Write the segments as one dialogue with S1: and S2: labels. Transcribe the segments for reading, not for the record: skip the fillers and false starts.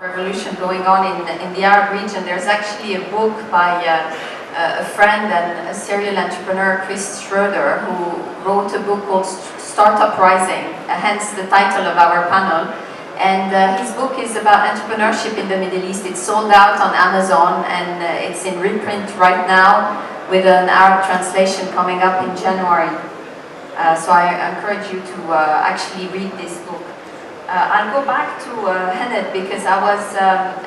S1: revolution going on in the Arab region. There's actually a book by a friend and a serial entrepreneur, Chris Schroeder, who wrote a book called Startup Rising, hence the title of our panel. And his book is about entrepreneurship in the Middle East. It's sold out on Amazon and it's in reprint right now with an Arab translation coming up in January. So I encourage you to actually read this book. I'll go back to Hind because I was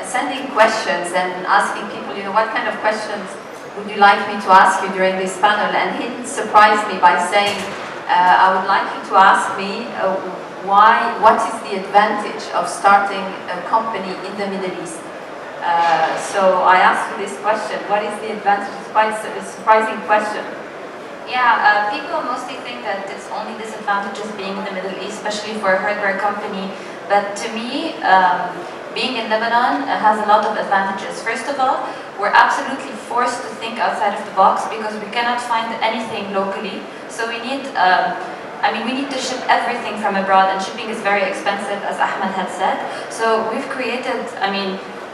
S1: sending questions and asking people, what kind of questions would you like me to ask you during this panel? And Hind surprised me by saying, I would like you to ask me what is the advantage of starting a company in the Middle East? So I asked you this question, what is the advantage? It's quite a surprising question.
S2: Yeah, people mostly think that it's only disadvantages being in the Middle East, especially for a hardware company. But to me, being in Lebanon has a lot of advantages. First of all, we're absolutely forced to think outside of the box because we cannot find anything locally. So we need, we need to ship everything from abroad, and shipping is very expensive, as Ahmed had said. So we've created,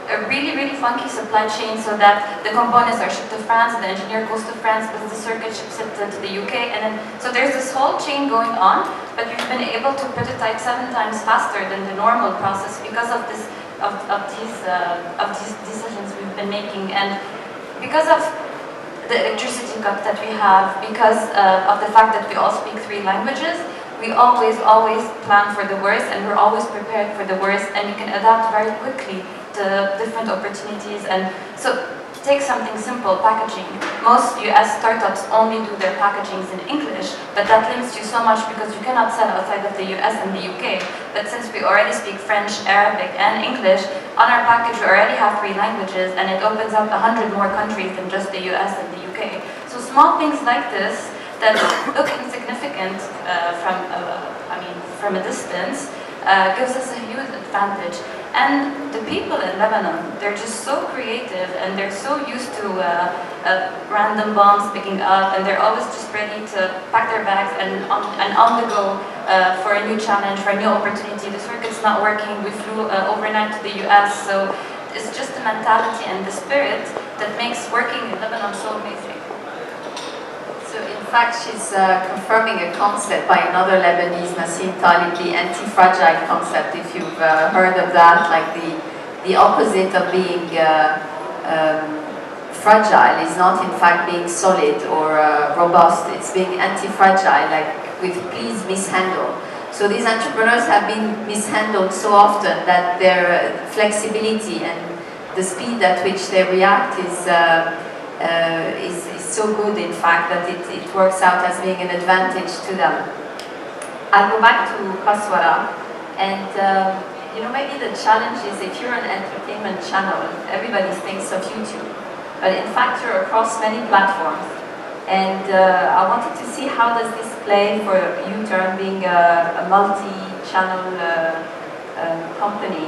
S2: a really, really funky supply chain so that the components are shipped to France, the engineer goes to France, but the circuit ships it to the UK, and then, so there's this whole chain going on, but we've been able to prototype 7 times faster than the normal process because of this, of these decisions we've been making, and because of the electricity cut that we have, because of the fact that we all speak 3 languages, we always plan for the worst, and we're always prepared for the worst, and we can adapt very quickly to different opportunities. And so take something simple, packaging. Most US startups only do their packagings in English, but that limits you so much because you cannot sell outside of the US and the UK. But since we already speak French, Arabic, and English, on our package we already have 3 languages, and it opens up 100 more countries than just the US and the UK. So small things like this that look insignificant from a distance gives us a huge advantage. And the people in Lebanon, they're just so creative and they're so used to random bombs picking up, and they're always just ready to pack their bags and on the go for a new challenge, for a new opportunity. The circuit's not working, we flew overnight to the US, so it's just the mentality and the spirit that makes working in Lebanon so amazing.
S1: So in fact, she's confirming a concept by another Lebanese, Nassim Talib, the anti-fragile concept, if you've heard of that, like the opposite of being fragile is not in fact being solid or robust, it's being anti-fragile, like with please mishandle. So these entrepreneurs have been mishandled so often that their flexibility and the speed at which they react is so good, in fact, that it works out as being an advantage to them. I'll go back to Kaswara, and maybe the challenge is if you're an entertainment channel, everybody thinks of YouTube, but in fact you're across many platforms. And I wanted to see how does this play for UTURN being a multi-channel company.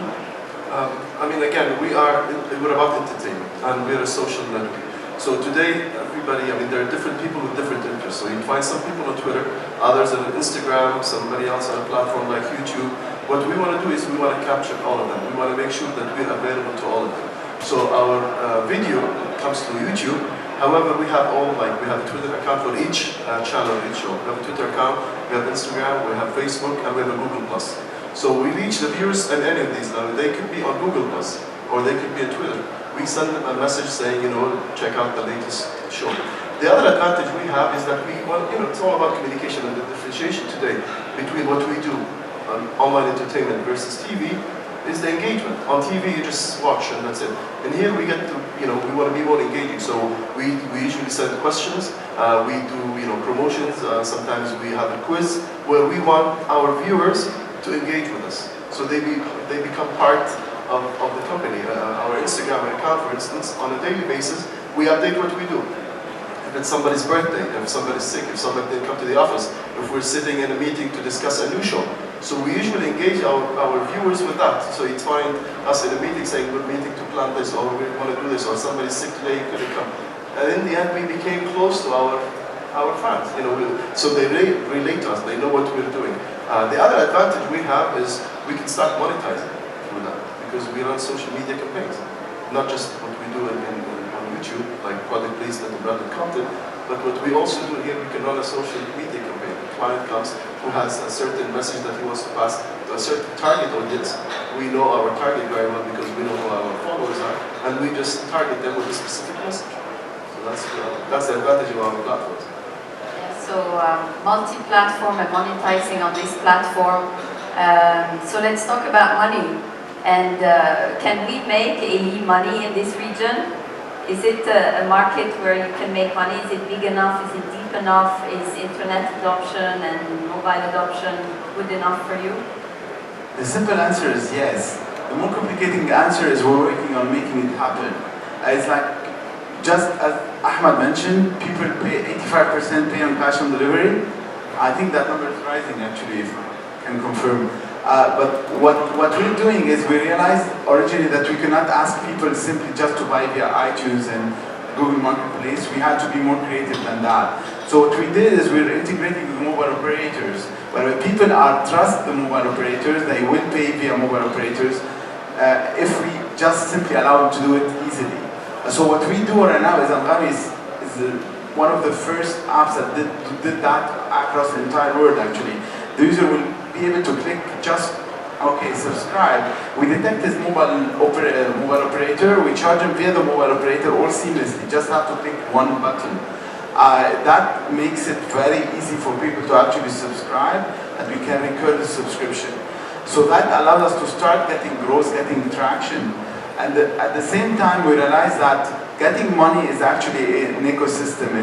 S3: Again, we're about entertainment, and we're a social network. So today, everybody, there are different people with different interests. So you find some people on Twitter, others on Instagram, somebody else on a platform like YouTube. What we want to do is we want to capture all of them. We want to make sure that we're available to all of them. So our video comes to YouTube. However, we have we have a Twitter account for each channel, each show. We have a Twitter account, we have Instagram, we have Facebook, and we have a Google+. So we reach the viewers in any of these. They could be on Google+, or they could be on Twitter. We send them a message saying, check out the latest show. The other advantage we have is that it's all about communication, and the differentiation today between what we do on online entertainment versus TV is the engagement. On TV, you just watch and that's it. And here we get to, we want to be more engaging. So we usually send questions, we do, promotions. Sometimes we have a quiz where we want our viewers to engage with us. So they become part of the company. Our Instagram account, for instance, on a daily basis, we update what we do. If it's somebody's birthday, if somebody's sick, if somebody didn't come to the office, if we're sitting in a meeting to discuss a new show. So we usually engage our viewers with that. So you'd find us in a meeting saying, we're meeting to plan this, or we want to do this, or somebody's sick today, you couldn't come. And in the end, we became close to our fans. So they relate to us, they know what we're doing. The other advantage we have is we can start monetizing through that. because we run social media campaigns. Not just what we do on YouTube, like product placement and branded content, but what we also do here, we can run a social media campaign. The client comes who has a certain message that he wants to pass to a certain target audience. We know our target very well because we know who our followers are, and we just target them with a specific message. So that's the advantage of our platforms.
S1: So multi-platform and monetizing on this platform. So let's talk about money. And can we make Elie money in this region? Is it a market where you can make money? Is it big enough? Is it deep enough? Is internet adoption and mobile adoption good enough for you?
S4: The simple answer is yes. The more complicated answer is we're working on making it happen. It's like, just as Ahmed mentioned, people pay 85% pay on cash on delivery. I think that number is rising actually, if I can confirm. But what we're doing is we realized originally that we cannot ask people simply just to buy via iTunes and Google Marketplace. We had to be more creative than that. So what we did is we're integrating with mobile operators, where people trust the mobile operators, they will pay via mobile operators if we just simply allow them to do it easily. So what we do right now is Anghami is one of the first apps that did that across the entire world actually. The user will be able to click just, okay, subscribe. We detect his mobile operator, we charge him via the mobile operator all seamlessly, just have to click one button. That makes it very easy for people to actually subscribe, and we can recur the subscription. So that allows us to start getting growth, getting traction. And at the same time, we realize that getting money is actually an ecosystem.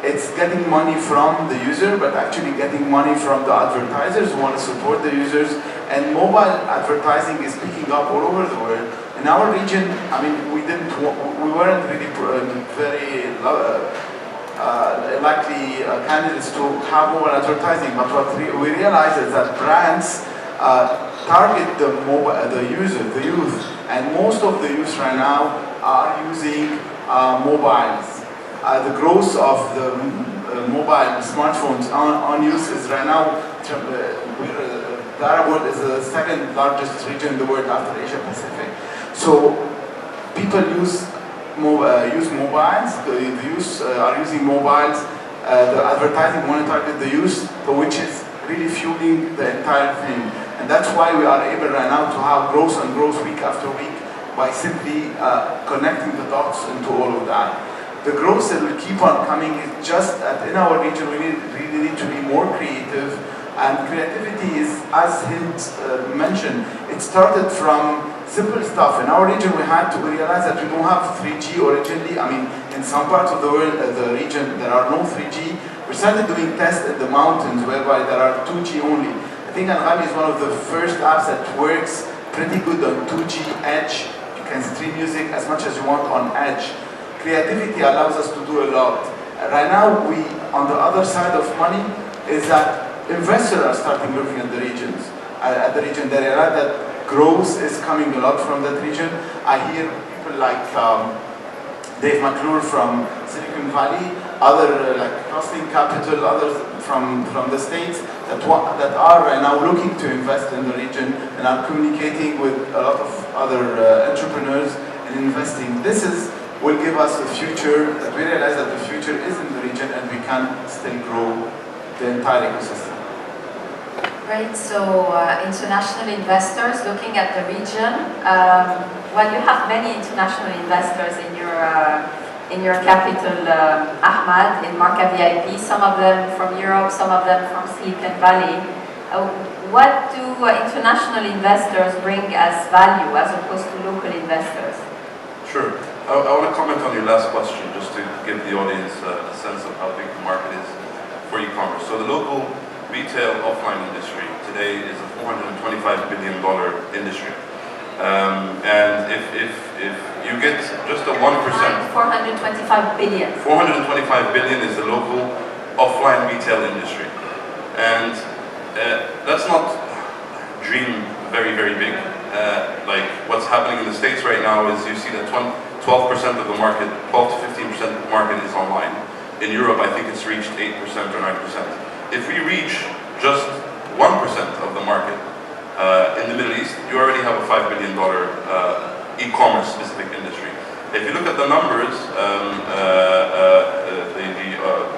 S4: It's getting money from the user, but actually getting money from the advertisers who want to support the users. And mobile advertising is picking up all over the world. In our region, I mean, we weren't really very likely candidates to have mobile advertising. But what we realized is that brands target the user, the youth, and most of the youth right now are using mobiles. The growth of the mobile smartphones on use is right now, the Arab world is the second largest region in the world after Asia Pacific. So people use mobiles, the youth are using mobiles, the advertising want to target the youth, which is really fueling the entire thing. And that's why we are able right now to have growth and growth week after week by simply connecting the dots into all of that. The growth that will keep on coming is just that in our region we really need to be more creative, and creativity is, as Hind mentioned, it started from simple stuff. In our region we realized that we don't have 3G originally. I mean, in some parts of the world, the region, there are no 3G. We started doing tests in the mountains whereby there are 2G only. I think Anghami is one of the first apps that works pretty good on 2G edge. You can stream music as much as you want on edge. Creativity allows us to do a lot. Right now, on the other side of money is that investors are starting looking at the regions. They realize that growth is coming a lot from that region. I hear people like Dave McClure from Silicon Valley, other like Crossing Capital, others from the States that are right now looking to invest in the region and are communicating with a lot of other entrepreneurs and investing. This will give us a future, that we realize that the future is in the region and we can still grow the entire ecosystem.
S1: Great, so international investors looking at the region. Well, you have many international investors in your capital, Ahmed, in MarkaVIP, some of them from Europe, some of them from Silicon Valley. What do international investors bring as value as opposed to local investors?
S5: Sure. I want to comment on your last question just to give the audience a sense of how big the market is for e-commerce. So the local retail offline industry today is a $425 billion industry. And if you get just a 1%...
S1: 425 billion.
S5: 425 billion is the local offline retail industry. And that's not dream very, very big. Like what's happening in the States right now is you see that 12% of the market, 12 to 15% of the market is online. In Europe, I think it's reached 8% or 9%. If we reach just 1% of the market in the Middle East, you already have a $5 billion e-commerce specific industry. If you look at the numbers,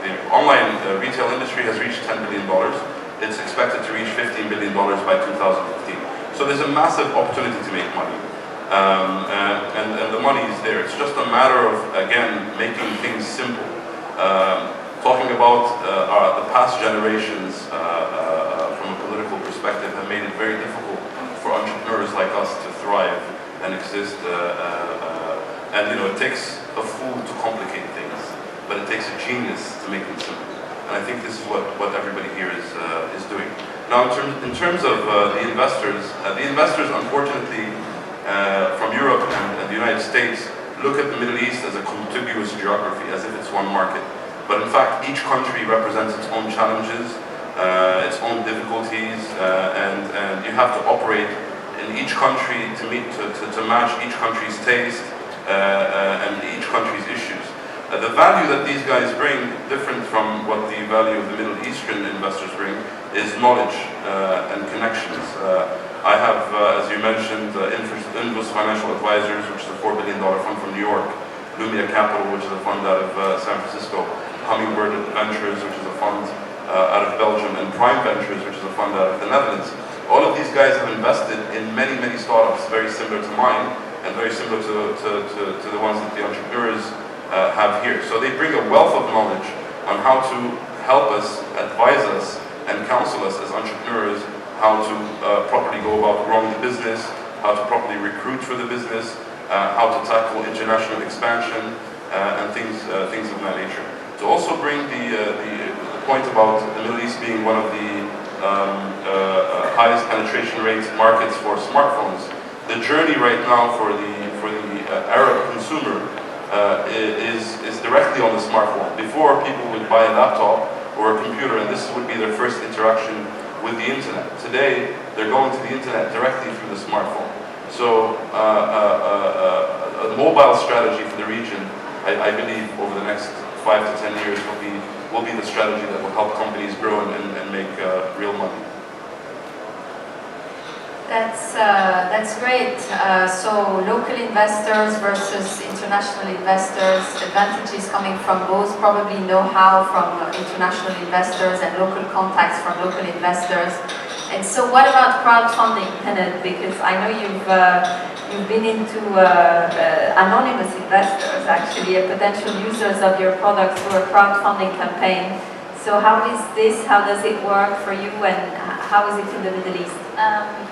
S5: the online retail industry has reached $10 billion. It's expected to reach $15 billion by 2015. So there's a massive opportunity to make money. And the money is there. It's just a matter of, again, making things simple. Talking about the past generations from a political perspective have made it very difficult for entrepreneurs like us to thrive and exist. And you know, it takes a fool to complicate things, but it takes a genius to make them simple. And I think this is what everybody here is doing. Now, in terms of the investors unfortunately from Europe and the United States look at the Middle East as a contiguous geography, as if it's one market. But in fact, each country represents its own challenges, its own difficulties, and you have to operate in each country to match each country's taste and each country's issues. The value that these guys bring, different from what the value of the Middle Eastern investors bring, is knowledge and connections. I have, as you mentioned, Invus Financial Advisors, which is a $4 billion fund from New York, Lumia Capital, which is a fund out of San Francisco, Hummingbird Ventures, which is a fund out of Belgium, and Prime Ventures, which is a fund out of the Netherlands. All of these guys have invested in many, many startups very similar to mine, and very similar to the ones that the entrepreneurs have here. So they bring a wealth of knowledge on how to help us, advise us, and counsel us as entrepreneurs how to properly go about growing the business, how to properly recruit for the business, how to tackle international expansion, and things of that nature. To also bring the point about the Middle East being one of the highest penetration rate markets for smartphones, the journey right now for the Arab consumer is directly on the smartphone. Before, people would buy a laptop or a computer, and this would be their first interaction with the internet. Today, they're going to the internet directly through the smartphone. So a mobile strategy for the region, I believe, over the next 5 to 10 years will be the strategy that will help companies grow and make real money.
S1: That's great. So local investors versus international investors, advantages coming from both, probably know-how from international investors and local contacts from local investors. And so what about crowdfunding, Hind? Because I know you've been into anonymous investors, actually, potential users of your product through a crowdfunding campaign. So how is this, how does it work for you, and how is it in the Middle East?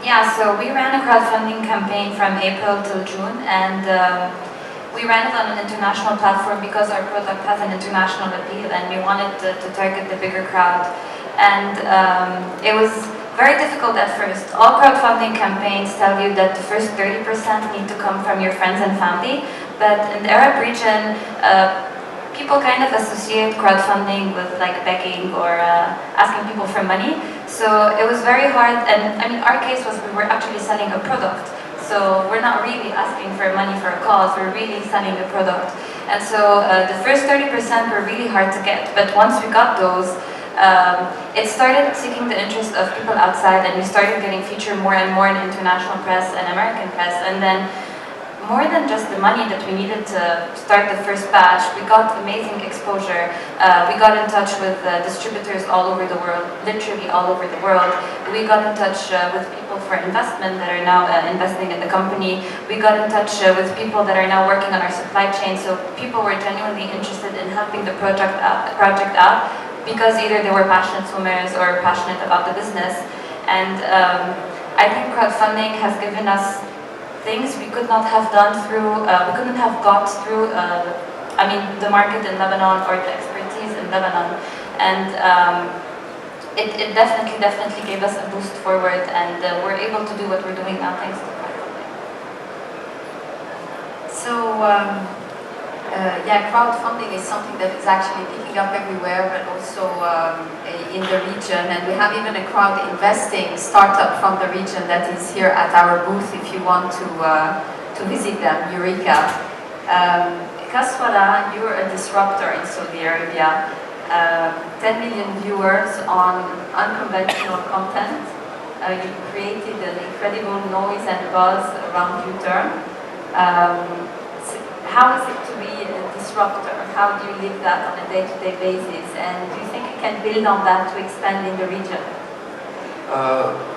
S2: Yeah, so we ran a crowdfunding campaign from April till June, and we ran it on an international platform because our product has an international appeal, and we wanted to target the bigger crowd. And it was very difficult at first. All crowdfunding campaigns tell you that the first 30% need to come from your friends and family, but in the Arab region, people kind of associate crowdfunding with like begging or asking people for money. So it was very hard, and I mean, our case was we were actually selling a product. So we're not really asking for money for a cause, we're really selling a product. And so the first 30% were really hard to get, but once we got those, it started seeking the interest of people outside, and we started getting featured more and more in international press and American press. And then more than just the money that we needed to start the first batch, we got amazing exposure. We got in touch with distributors all over the world, literally all over the world. We got in touch with people for investment that are now investing in the company. We got in touch with people that are now working on our supply chain. So people were genuinely interested in helping the project out because either they were passionate swimmers or passionate about the business. And I think crowdfunding has given us things we could not have done through, we couldn't have got through, I mean, the market in Lebanon or the expertise in Lebanon. And it definitely gave us a boost forward, and we're able to do what we're doing now thanks to crowdfunding.
S1: So, yeah, crowdfunding is something that is actually picking up everywhere, but also in the region. And we have even a crowd investing startup from the region that is here at our booth if you want to visit them, Eureka. Kaswara, you're a disruptor in Saudi Arabia. 10 million viewers on unconventional content.
S2: you created an incredible noise and buzz around UTURN. How is it to be a disruptor? How do you live that on a day-to-day basis? And do you think you can build on that to expand in the region?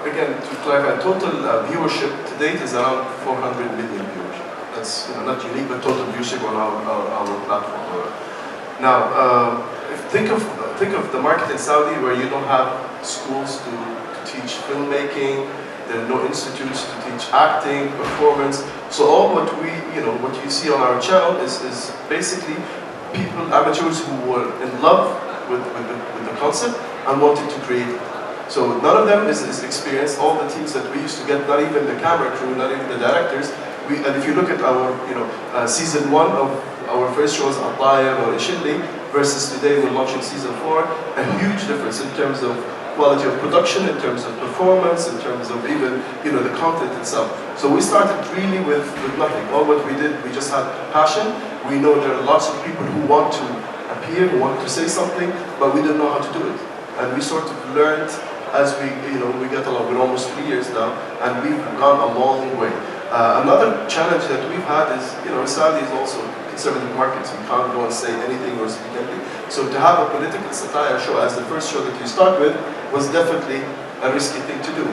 S3: Again, to clarify, total viewership to date is around 400 million viewers. That's not unique, but total viewership on our platform. Now, think of the market in Saudi where you don't have schools to teach filmmaking. There are no institutes to teach acting, performance. So all what you see on our channel is basically people, amateurs who were in love with the concept and wanted to create it. So none of them is experienced. All the teams that we used to get, not even the camera crew, not even the directors. And if you look at our season 1 of our first shows, Ataya or Ishili, versus today we're launching season 4, a huge difference in terms of quality of production, in terms of performance, in terms of even the content itself. So we started really with nothing. All what we did, we just had passion. We know there are lots of people who want to appear, who want to say something, but we didn't know how to do it. And we sort of learned as we get along. We're almost 3 years now, and we've gone a long way. Another challenge that we've had is, Saudi is also conservative markets. You can't go and say anything or speak anything. So to have a political satire show as the first show that you start with was definitely a risky thing to do.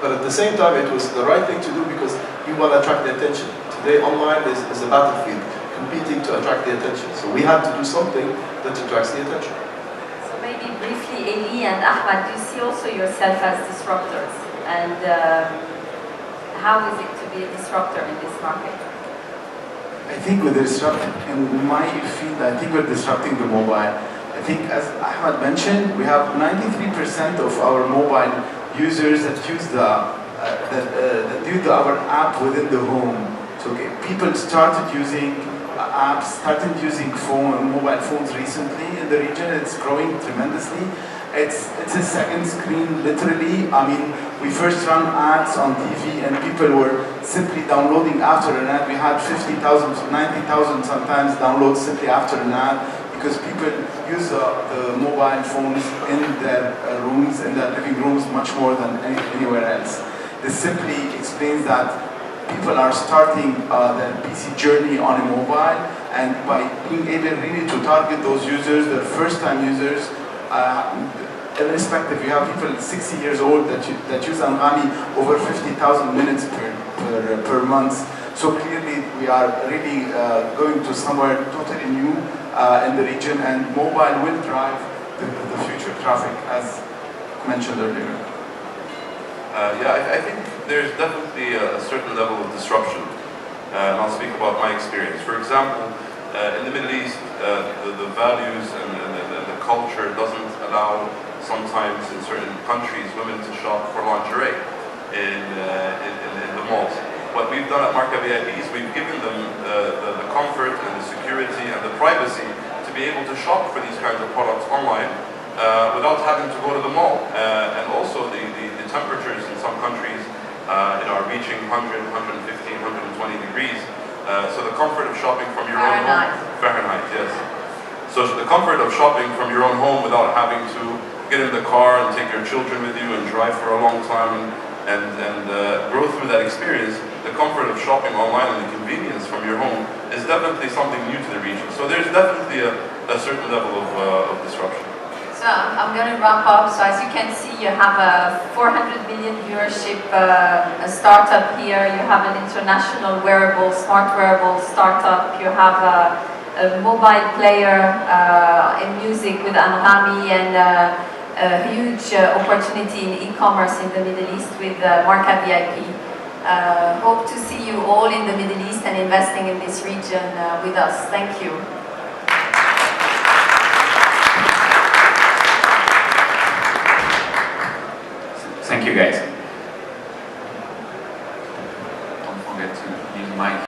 S3: But at the same time, it was the right thing to do because you want to attract the attention. Today, online is a battlefield, competing to attract the attention. So we had to do something that attracts the attention.
S2: So maybe briefly, Elie and Ahmed, do you see also yourself as disruptors? And how is it to be a disruptor in this market?
S4: I think we're disrupting, in my field, I think we're disrupting the mobile. I think, as Ahmed mentioned, we have 93% of our mobile users that use our app within the home. So people started using apps, started using mobile phones recently in the region. It's growing tremendously. It's a second screen, literally. I mean, we first ran ads on TV and people were simply downloading after an ad. We had 50,000 to 90,000 sometimes downloads simply after an ad because people use the mobile phones in their rooms, in their living rooms much more than anywhere else. This simply explains that people are starting their PC journey on a mobile, and by being able really to target those users, their first-time users, irrespective, you have people 60 years old that use Anghami over 50,000 minutes per month. So clearly we are really going to somewhere totally new in the region, and mobile will drive the future traffic as mentioned earlier.
S5: Yeah, I think there's definitely a certain level of disruption. And I'll speak about my experience. For example, in the Middle East, the values and the culture doesn't allow sometimes in certain countries women to shop for lingerie in the malls. What we've done at MarkaVIP is we've given them the comfort and the security and the privacy to be able to shop for these kinds of products online without having to go to the mall. And also the temperatures in some countries are reaching 100, 115, 120 degrees. So the comfort of shopping from your own home, Fahrenheit, yes. So the comfort of shopping from your own home without having to get in the car and take your children with you and drive for a long time and go through that experience, the comfort of shopping online and the convenience from your home is definitely something new to the region. So there's definitely a certain level of disruption.
S1: So I'm going to wrap up. So as you can see, you have a 400 million viewership, a startup here. You have an international wearable, smart wearable startup. You have a mobile player in music with Anghami, and a huge opportunity in e-commerce in the Middle East with MarkaVIP. Hope to see you all in the Middle East and investing in this region with us. Thank you.
S6: Thank you, guys.